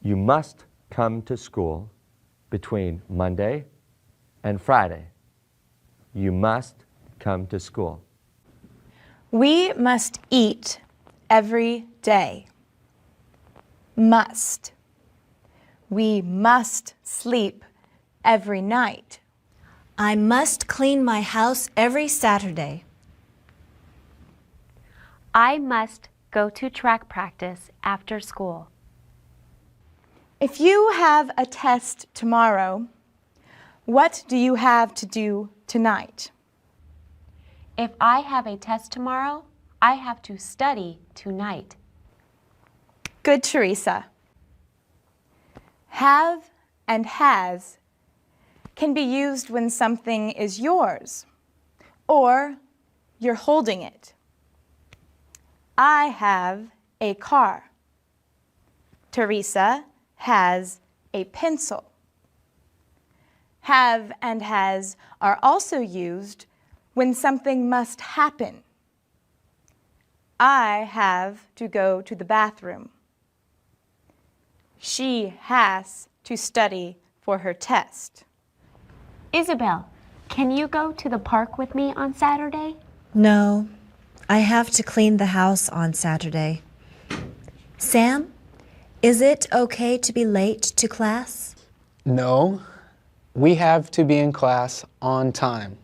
You must come to school between Monday and Friday. You must come to school. We must eat every day. Must. We must sleep every night. I must clean my house every Saturday. I must go to track practice after school. If you have a test tomorrow, what do you have to do tonight? If I have a test tomorrow, I have to study tonight. Good, Teresa. Have and has can be used when something is yours or you're holding it. I have a car. Teresa has a pencil. Have and has are also used when something must happen. I have to go to the bathroom. She has to study for her test. Isabel, can you go to the park with me on Saturday? No, I have to clean the house on Saturday. Sam, is it okay to be late to class? No, we have to be in class on time.